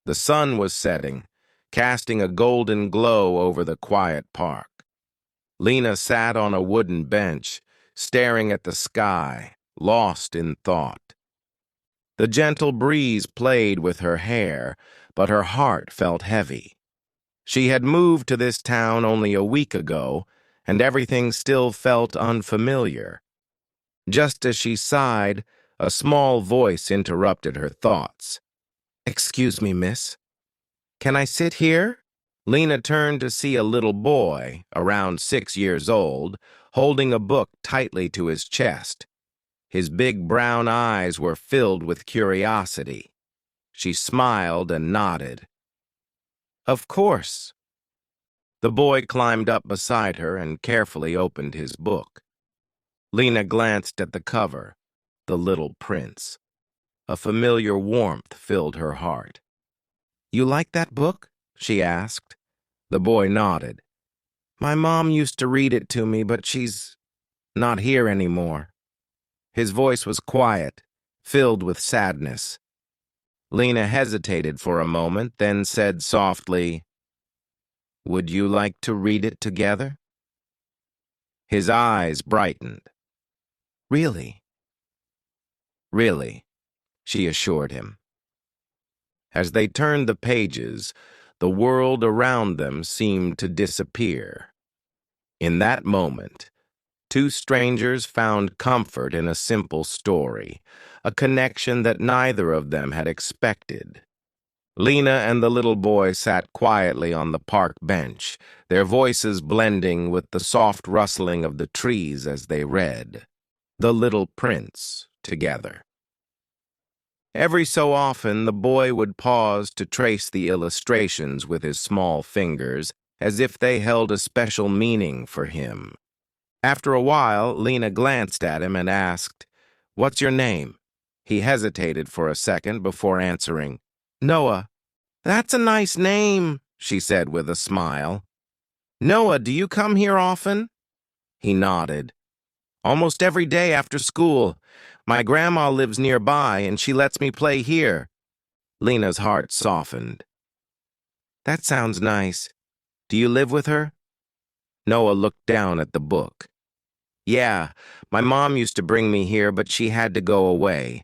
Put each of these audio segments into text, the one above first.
The sun was setting, casting a golden glow over the quiet park. Lena sat on a wooden bench, staring at the sky, lost in thought. The gentle breeze played with her hair, but her heart felt heavy. She had moved to this town only a week ago, and everything still felt unfamiliar. Just as she sighed, a small voice interrupted her thoughts. "Excuse me, miss. Can I sit here?" Lena turned to see a little boy, around 6 years old, holding a book tightly to his chest. His big brown eyes were filled with curiosity. She smiled and nodded. "Of course." The boy climbed up beside her and carefully opened his book. Lena glanced at the cover, The Little Prince. A familiar warmth filled her heart. "You like that book?" she asked. The boy nodded. "My mom used to read it to me, but she's not here anymore." His voice was quiet, filled with sadness. Lena hesitated for a moment, then said softly, "Would you like to read it together?" His eyes brightened. "Really?" "Really," she assured him. As they turned the pages, the world around them seemed to disappear. In that moment, two strangers found comfort in a simple story, a connection that neither of them had expected. Lena and the little boy sat quietly on the park bench, their voices blending with the soft rustling of the trees as they read The Little Prince together. Every so often, the boy would pause to trace the illustrations with his small fingers, as if they held a special meaning for him. After a while, Lena glanced at him and asked, "What's your name?" He hesitated for a second before answering, "Noah." "That's a nice name," she said with a smile. "Noah, do you come here often?" He nodded. "Almost every day after school. My grandma lives nearby, and she lets me play here." Lena's heart softened. "That sounds nice. Do you live with her?" Noah looked down at the book. "Yeah, my mom used to bring me here, but she had to go away."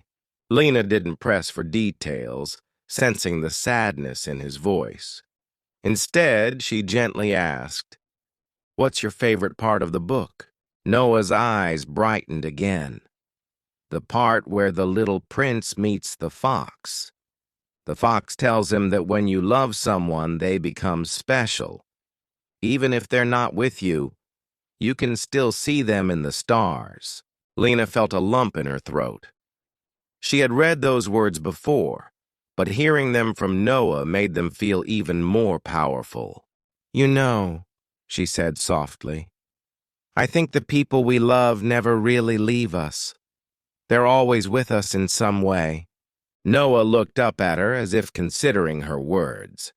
Lena didn't press for details, sensing the sadness in his voice. Instead, she gently asked, "What's your favorite part of the book?" Noah's eyes brightened again. "The part where the little prince meets the fox. The fox tells him that when you love someone, they become special. Even if they're not with you, you can still see them in the stars." Lena felt a lump in her throat. She had read those words before, but hearing them from Noah made them feel even more powerful. "You know," she said softly, "I think the people we love never really leave us. They're always with us in some way." Noah looked up at her as if considering her words.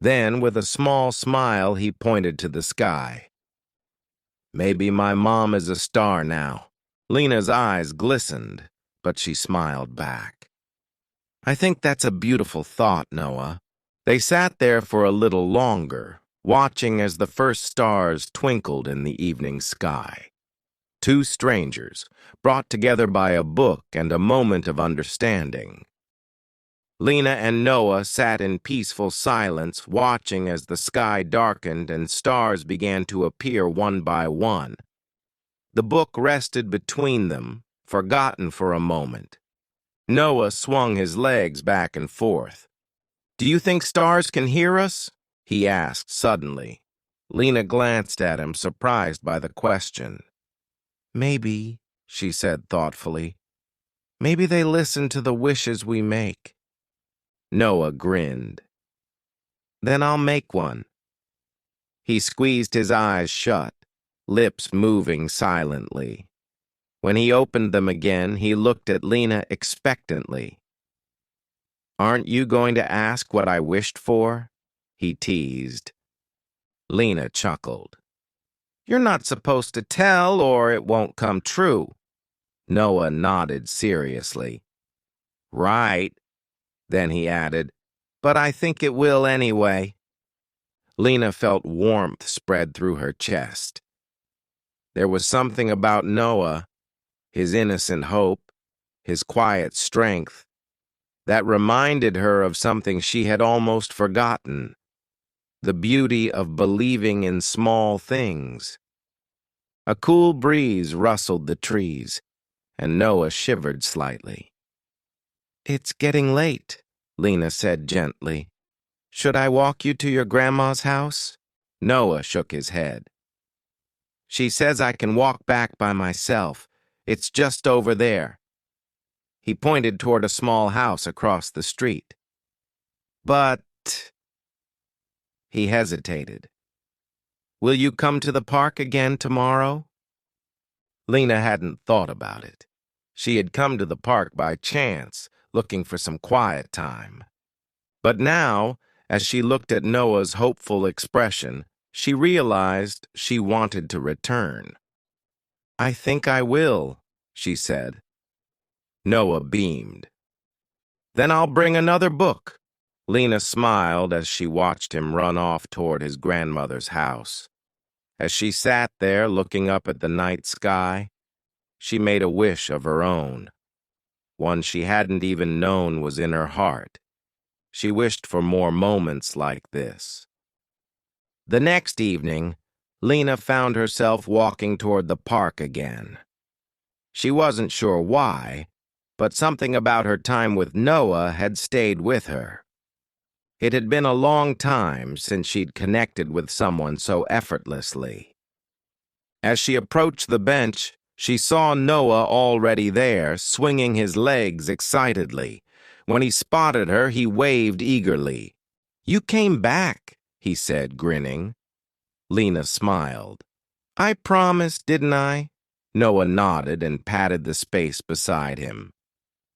Then, with a small smile, he pointed to the sky. "Maybe my mom is a star now." Lena's eyes glistened, but she smiled back. "I think that's a beautiful thought, Noah." They sat there for a little longer, watching as the first stars twinkled in the evening sky. Two strangers, brought together by a book and a moment of understanding. Lena and Noah sat in peaceful silence, watching as the sky darkened and stars began to appear one by one. The book rested between them, forgotten for a moment. Noah swung his legs back and forth. "Do you think stars can hear us?" he asked suddenly. Lena glanced at him, surprised by the question. "Maybe," she said thoughtfully. "Maybe they listen to the wishes we make." Noah grinned. "Then I'll make one." He squeezed his eyes shut, lips moving silently. When he opened them again, he looked at Lena expectantly. "Aren't you going to ask what I wished for?" he teased. Lena chuckled. "You're not supposed to tell, or it won't come true." Noah nodded seriously. "Right." Then he added, but I think it will anyway. Lena felt warmth spread through her chest. There was something about Noah, his innocent hope, his quiet strength, that reminded her of something she had almost forgotten, the beauty of believing in small things. A cool breeze rustled the trees, and Noah shivered slightly. "It's getting late," Lena said gently. "Should I walk you to your grandma's house?" Noah shook his head. "She says I can walk back by myself. It's just over there." He pointed toward a small house across the street. "But—" he hesitated. "Will you come to the park again tomorrow?" Lena hadn't thought about it. She had come to the park by chance, looking for some quiet time. But now, as she looked at Noah's hopeful expression, she realized she wanted to return. "I think I will," she said. Noah beamed. "Then I'll bring another book." Lena smiled as she watched him run off toward his grandmother's house. As she sat there looking up at the night sky, she made a wish of her own, one she hadn't even known was in her heart. She wished for more moments like this. The next evening, Lena found herself walking toward the park again. She wasn't sure why, but something about her time with Noah had stayed with her. It had been a long time since she'd connected with someone so effortlessly. As she approached the bench, she saw Noah already there, swinging his legs excitedly. When he spotted her, he waved eagerly. "You came back," he said, grinning. Lena smiled. "I promised, didn't I?" Noah nodded and patted the space beside him.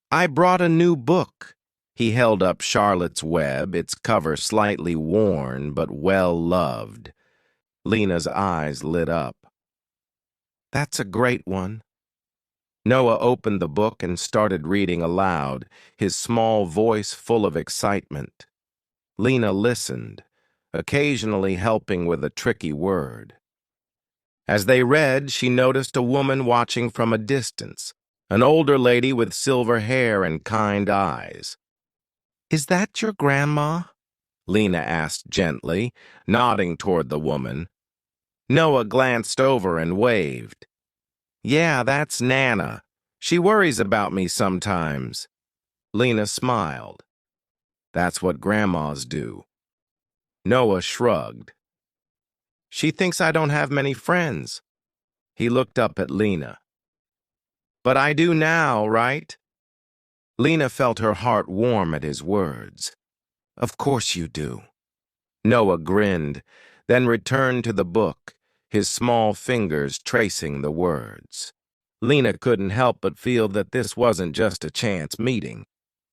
"I brought a new book." He held up Charlotte's Web, its cover slightly worn but well-loved. Lena's eyes lit up. "That's a great one." Noah opened the book and started reading aloud, his small voice full of excitement. Lena listened, occasionally helping with a tricky word. As they read, she noticed a woman watching from a distance, an older lady with silver hair and kind eyes. "Is that your grandma?" Lena asked gently, nodding toward the woman. Noah glanced over and waved. "Yeah, that's Nana. She worries about me sometimes." Lena smiled. "That's what grandmas do." Noah shrugged. "She thinks I don't have many friends." He looked up at Lena. "But I do now, right?" Lena felt her heart warm at his words. "Of course you do." Noah grinned, then returned to the book, his small fingers tracing the words. Lena couldn't help but feel that this wasn't just a chance meeting.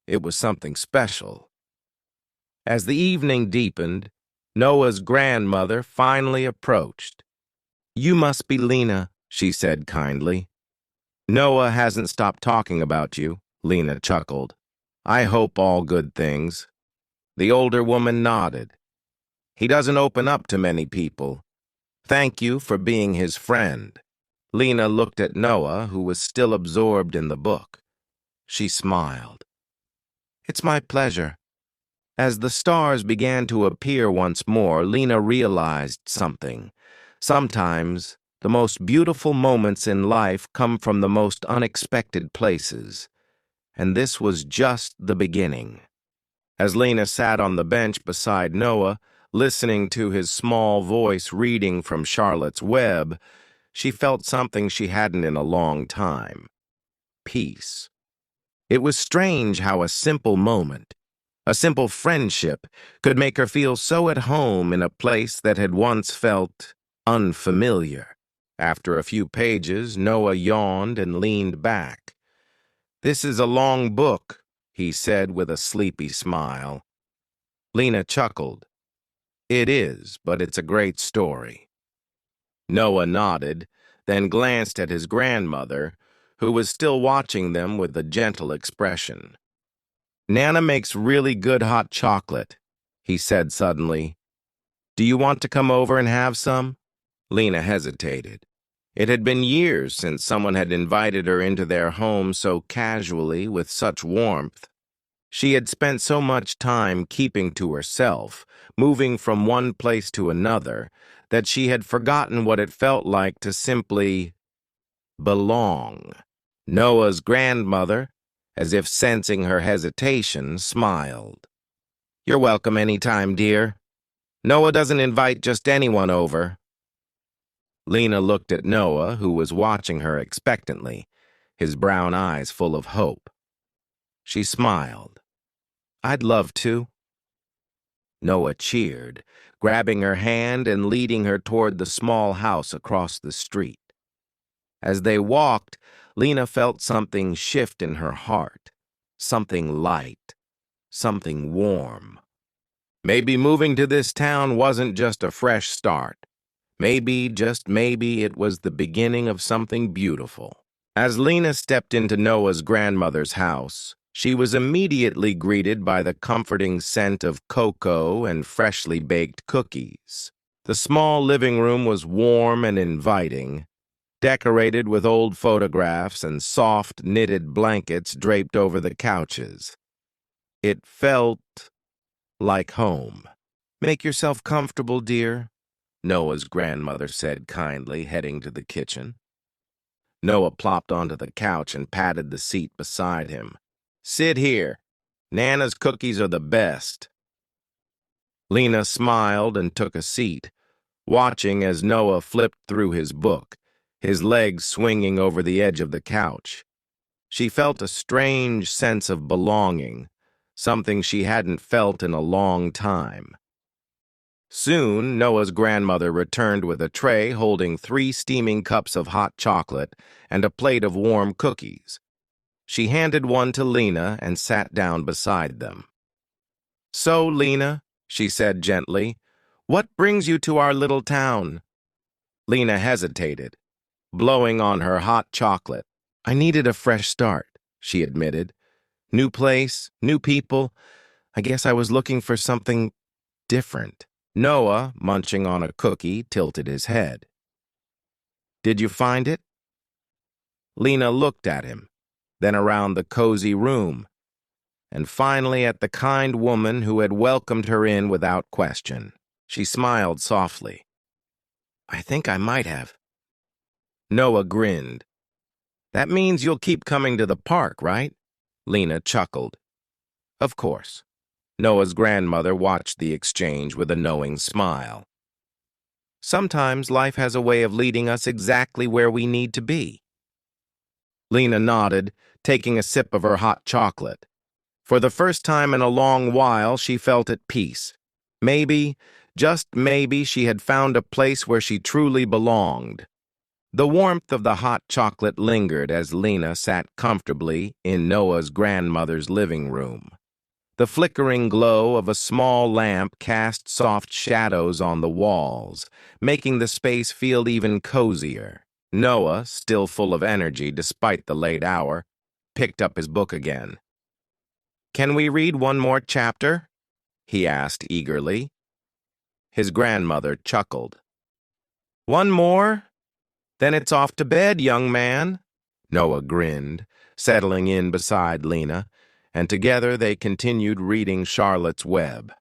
It was something special. As the evening deepened, Noah's grandmother finally approached. "You must be Lena," she said kindly. "Noah hasn't stopped talking about you," Lena chuckled. "I hope all good things." The older woman nodded. "He doesn't open up to many people. Thank you for being his friend." Lena looked at Noah, who was still absorbed in the book. She smiled. "It's my pleasure." As the stars began to appear once more, Lena realized something. Sometimes, the most beautiful moments in life come from the most unexpected places. And this was just the beginning. As Lena sat on the bench beside Noah, listening to his small voice reading from Charlotte's Web, she felt something she hadn't in a long time. Peace. It was strange how a simple moment, a simple friendship, could make her feel so at home in a place that had once felt unfamiliar. After a few pages, Noah yawned and leaned back. "This is a long book," he said with a sleepy smile. Lena chuckled. "It is, but it's a great story." Noah nodded, then glanced at his grandmother, who was still watching them with a gentle expression. Nana makes really good hot chocolate, he said suddenly. Do you want to come over and have some? Lena hesitated. It had been years since someone had invited her into their home so casually, with such warmth. She had spent so much time keeping to herself, moving from one place to another, that she had forgotten what it felt like to simply belong. Noah's grandmother, as if sensing her hesitation, smiled. You're welcome any time, dear. Noah doesn't invite just anyone over. Lena looked at Noah, who was watching her expectantly, his brown eyes full of hope. She smiled. I'd love to. Noah cheered, grabbing her hand and leading her toward the small house across the street. As they walked, Lena felt something shift in her heart, something light, something warm. Maybe moving to this town wasn't just a fresh start. Maybe, just maybe, it was the beginning of something beautiful. As Lena stepped into Noah's grandmother's house, she was immediately greeted by the comforting scent of cocoa and freshly baked cookies. The small living room was warm and inviting, decorated with old photographs and soft knitted blankets draped over the couches. It felt like home. Make yourself comfortable, dear, Noah's grandmother said kindly, heading to the kitchen. Noah plopped onto the couch and patted the seat beside him. Sit here. Nana's cookies are the best. Lena smiled and took a seat, watching as Noah flipped through his book, his legs swinging over the edge of the couch. She felt a strange sense of belonging, something she hadn't felt in a long time. Soon, Noah's grandmother returned with a tray holding 3 steaming cups of hot chocolate and a plate of warm cookies. She handed one to Lena and sat down beside them. So, Lena, she said gently, what brings you to our little town? Lena hesitated, blowing on her hot chocolate. I needed a fresh start, she admitted. New place, new people. I guess I was looking for something different. Noah, munching on a cookie, tilted his head. Did you find it? Lena looked at him, then around the cozy room, and finally at the kind woman who had welcomed her in without question. She smiled softly. I think I might have. Noah grinned. That means you'll keep coming to the park, right? Lena chuckled. Of course. Noah's grandmother watched the exchange with a knowing smile. Sometimes life has a way of leading us exactly where we need to be. Lena nodded, taking a sip of her hot chocolate. For the first time in a long while, she felt at peace. Maybe, just maybe, she had found a place where she truly belonged. The warmth of the hot chocolate lingered as Lena sat comfortably in Noah's grandmother's living room. The flickering glow of a small lamp cast soft shadows on the walls, making the space feel even cozier. Noah, still full of energy despite the late hour, picked up his book again. Can we read one more chapter? He asked eagerly. His grandmother chuckled. One more? Then it's off to bed, young man. Noah grinned, settling in beside Lena, and together they continued reading Charlotte's Web.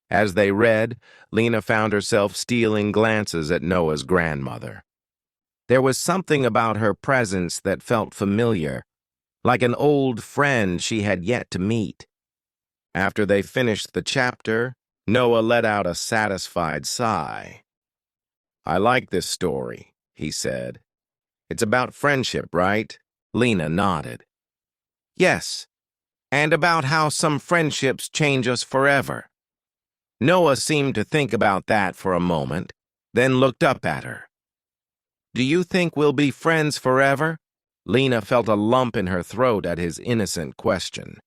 As they read, Lena found herself stealing glances at Noah's grandmother. There was something about her presence that felt familiar, like an old friend she had yet to meet. After they finished the chapter, Noah let out a satisfied sigh. I like this story, he said. It's about friendship, right? Lena nodded. Yes, and about how some friendships change us forever. Noah seemed to think about that for a moment, then looked up at her. Do you think we'll be friends forever? Lena felt a lump in her throat at his innocent question.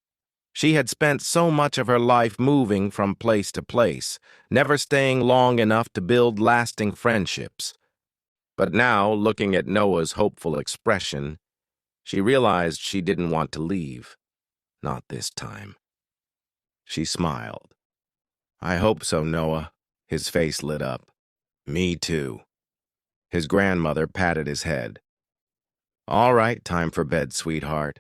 She had spent so much of her life moving from place to place, never staying long enough to build lasting friendships. But now, looking at Noah's hopeful expression, she realized she didn't want to leave. Not this time. She smiled. I hope so, Noah. His face lit up. Me too. His grandmother patted his head. All right, time for bed, sweetheart.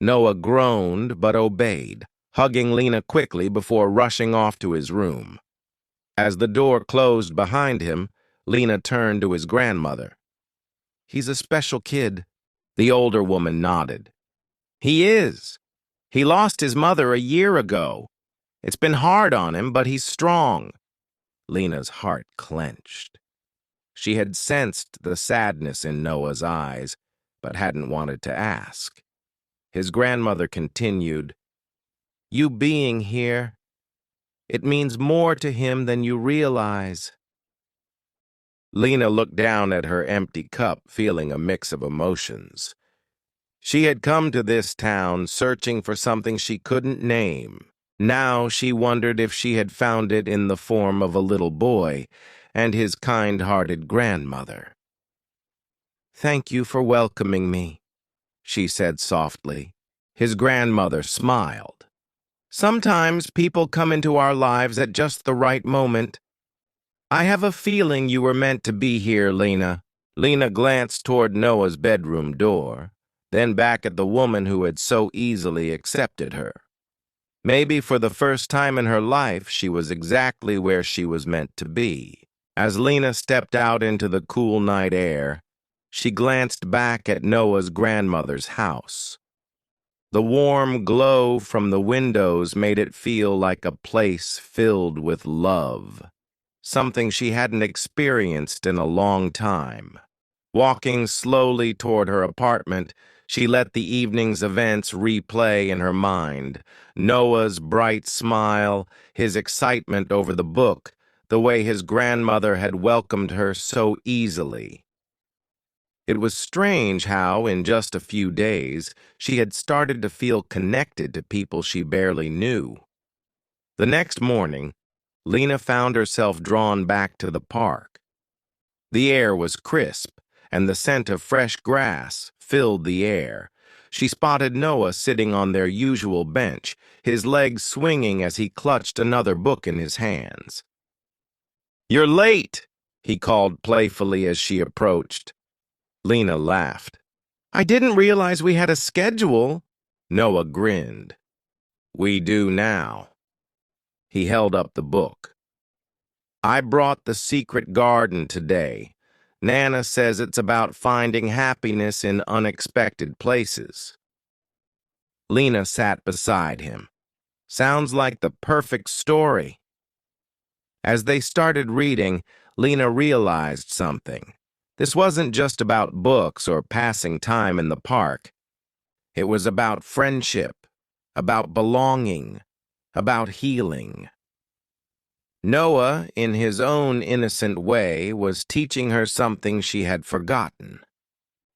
Noah groaned but obeyed, hugging Lena quickly before rushing off to his room. As the door closed behind him, Lena turned to his grandmother. He's a special kid. The older woman nodded. He is. He lost his mother a year ago. It's been hard on him, but he's strong. Lena's heart clenched. She had sensed the sadness in Noah's eyes, but hadn't wanted to ask. His grandmother continued, You being here, it means more to him than you realize. Lena looked down at her empty cup, feeling a mix of emotions. She had come to this town searching for something she couldn't name. Now she wondered if she had found it in the form of a little boy and his kind-hearted grandmother. Thank you for welcoming me, she said softly. His grandmother smiled. Sometimes people come into our lives at just the right moment. I have a feeling you were meant to be here, Lena. Lena glanced toward Noah's bedroom door, then back at the woman who had so easily accepted her. Maybe for the first time in her life, she was exactly where she was meant to be. As Lena stepped out into the cool night air, she glanced back at Noah's grandmother's house. The warm glow from the windows made it feel like a place filled with love, something she hadn't experienced in a long time. Walking slowly toward her apartment, she let the evening's events replay in her mind. Noah's bright smile, his excitement over the book, the way his grandmother had welcomed her so easily. It was strange how, in just a few days, she had started to feel connected to people she barely knew. The next morning, Lena found herself drawn back to the park. The air was crisp, and the scent of fresh grass filled the air. She spotted Noah sitting on their usual bench, his legs swinging as he clutched another book in his hands. "You're late," he called playfully as she approached. Lena laughed. "I didn't realize we had a schedule." Noah grinned. "We do now." He held up the book. "I brought The Secret Garden today. Nana says it's about finding happiness in unexpected places." Lena sat beside him. "Sounds like the perfect story." As they started reading, Lena realized something. This wasn't just about books or passing time in the park. It was about friendship, about belonging, about healing. Noah, in his own innocent way, was teaching her something she had forgotten.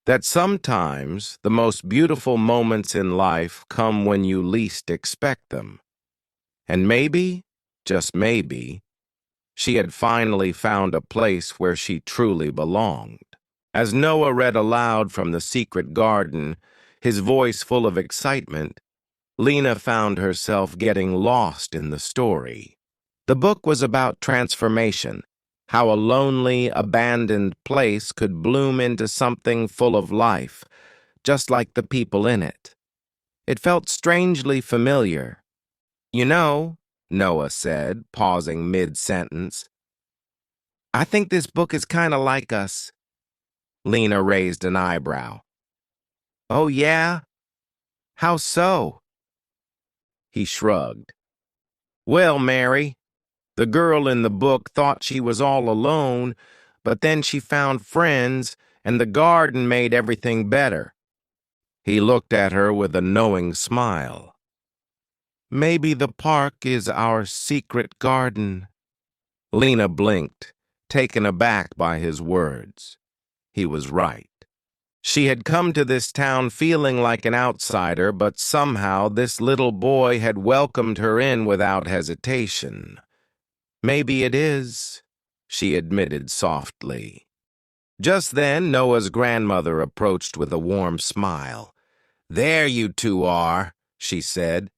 That sometimes the most beautiful moments in life come when you least expect them. And maybe, just maybe, she had finally found a place where she truly belonged. As Noah read aloud from The Secret Garden, his voice full of excitement, Lena found herself getting lost in the story. The book was about transformation, how a lonely, abandoned place could bloom into something full of life, just like the people in it. It felt strangely familiar. "You know," Noah said, pausing mid-sentence, "I think this book is kind of like us." Lena raised an eyebrow. "Oh, yeah? How so?" He shrugged. "Well, Mary, the girl in the book thought she was all alone, but then she found friends, and the garden made everything better." He looked at her with a knowing smile. "Maybe the park is our secret garden." Lena blinked, taken aback by his words. He was right. She had come to this town feeling like an outsider, but somehow this little boy had welcomed her in without hesitation. "Maybe it is," she admitted softly. Just then, Noah's grandmother approached with a warm smile. "There you two are," she said.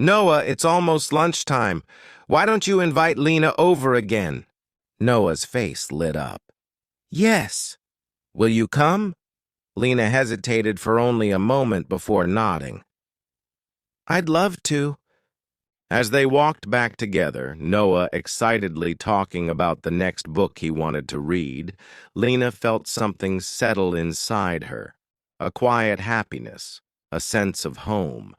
Noah, it's almost lunchtime. Why don't you invite Lena over again? Noah's face lit up. Yes. Will you come? Lena hesitated for only a moment before nodding. I'd love to. As they walked back together, Noah excitedly talking about the next book he wanted to read, Lena felt something settle inside her. A quiet happiness, a sense of home.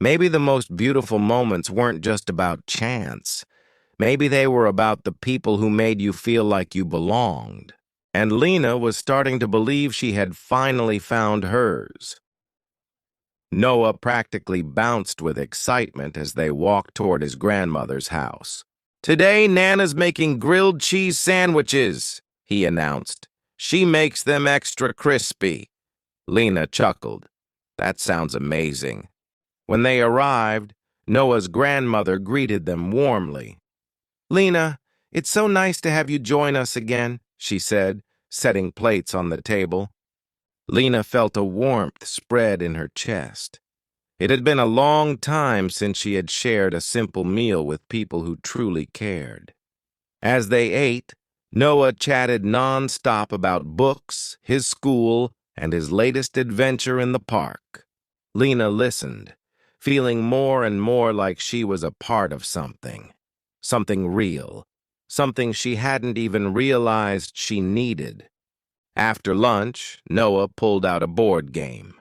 Maybe the most beautiful moments weren't just about chance. Maybe they were about the people who made you feel like you belonged. And Lena was starting to believe she had finally found hers. Noah practically bounced with excitement as they walked toward his grandmother's house. Today, Nana's making grilled cheese sandwiches, he announced. She makes them extra crispy. Lena chuckled. That sounds amazing. When they arrived, Noah's grandmother greeted them warmly. Lena, it's so nice to have you join us again, she said, setting plates on the table. Lena felt a warmth spread in her chest. It had been a long time since she had shared a simple meal with people who truly cared. As they ate, Noah chatted nonstop about books, his school, and his latest adventure in the park. Lena listened, feeling more and more like she was a part of something. Something real. Something she hadn't even realized she needed. After lunch, Noah pulled out a board game.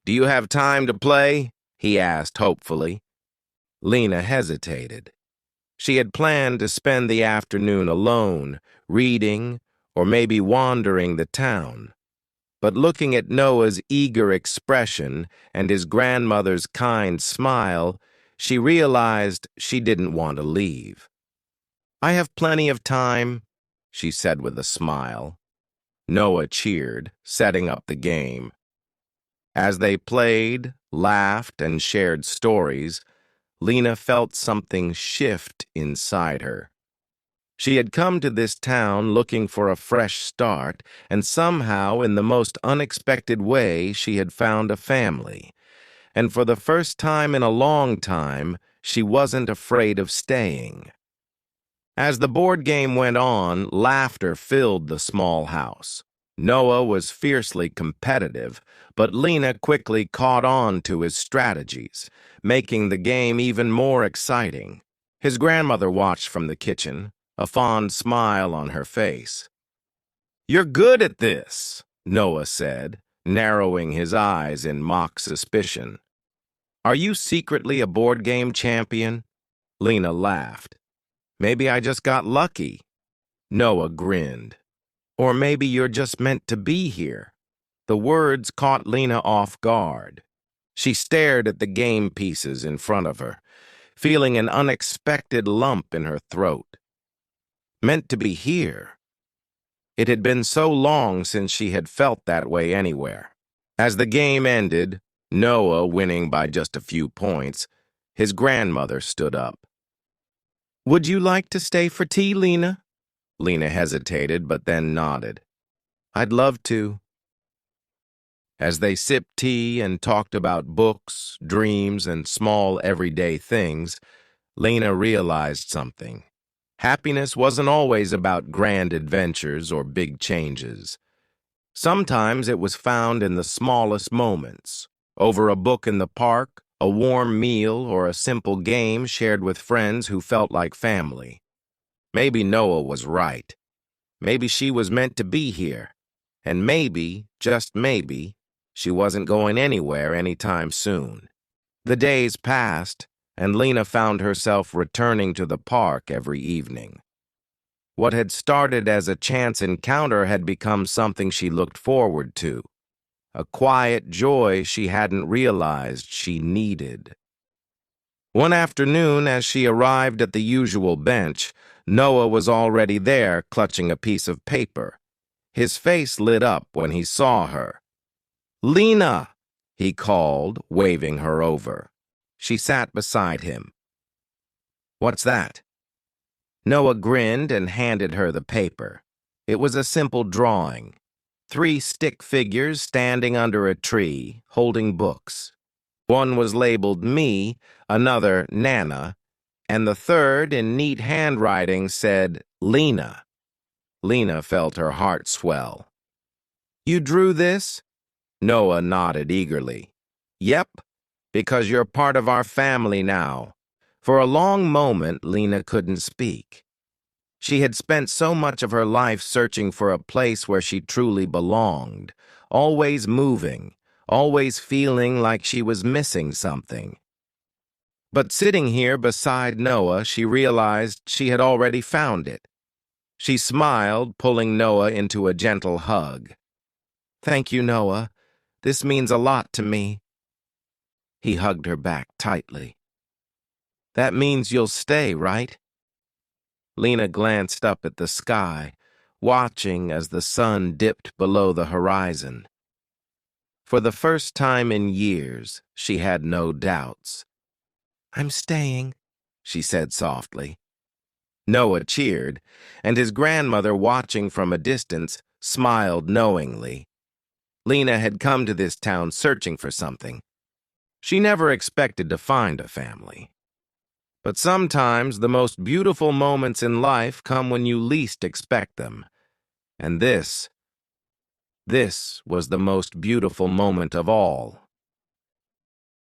Do you have time to play? He asked hopefully. Lena hesitated. She had planned to spend the afternoon alone, reading, or maybe wandering the town. But looking at Noah's eager expression and his grandmother's kind smile, she realized she didn't want to leave. I have plenty of time, she said with a smile. Noah cheered, setting up the game. As they played, laughed, and shared stories, Lena felt something shift inside her. She had come to this town looking for a fresh start, and somehow, in the most unexpected way, she had found a family. And for the first time in a long time, she wasn't afraid of staying. As the board game went on, laughter filled the small house. Noah was fiercely competitive, but Lena quickly caught on to his strategies, making the game even more exciting. His grandmother watched from the kitchen, a fond smile on her face. You're good at this, Noah said, narrowing his eyes in mock suspicion. Are you secretly a board game champion? Lena laughed. Maybe I just got lucky. Noah grinned. Or maybe you're just meant to be here. The words caught Lena off guard. She stared at the game pieces in front of her, feeling an unexpected lump in her throat. Meant to be here. It had been so long since she had felt that way anywhere. As the game ended, Noah winning by just a few points, his grandmother stood up. Would you like to stay for tea, Lena? Lena hesitated, but then nodded. I'd love to. As they sipped tea and talked about books, dreams, and small everyday things, Lena realized something. Happiness wasn't always about grand adventures or big changes. Sometimes it was found in the smallest moments, over a book in the park, a warm meal, or a simple game shared with friends who felt like family. Maybe Noah was right. Maybe she was meant to be here. And maybe, just maybe, she wasn't going anywhere anytime soon. The days passed, and Lena found herself returning to the park every evening. What had started as a chance encounter had become something she looked forward to, a quiet joy she hadn't realized she needed. One afternoon, as she arrived at the usual bench, Noah was already there, clutching a piece of paper. His face lit up when he saw her. Lena, he called, waving her over. She sat beside him. What's that? Noah grinned and handed her the paper. It was a simple drawing. 3 stick figures standing under a tree, holding books. One was labeled me, another Nana, and the third, in neat handwriting, said Lena. Lena felt her heart swell. "You drew this?" Noah nodded eagerly. "Yep, because you're part of our family now." For a long moment, Lena couldn't speak. She had spent so much of her life searching for a place where she truly belonged, always moving, always feeling like she was missing something. But sitting here beside Noah, she realized she had already found it. She smiled, pulling Noah into a gentle hug. "Thank you, Noah. This means a lot to me." He hugged her back tightly. "That means you'll stay, right?" Lena glanced up at the sky, watching as the sun dipped below the horizon. For the first time in years, she had no doubts. "I'm staying," she said softly. Noah cheered, and his grandmother, watching from a distance, smiled knowingly. Lena had come to this town searching for something. She never expected to find a family. But sometimes the most beautiful moments in life come when you least expect them. And this was the most beautiful moment of all.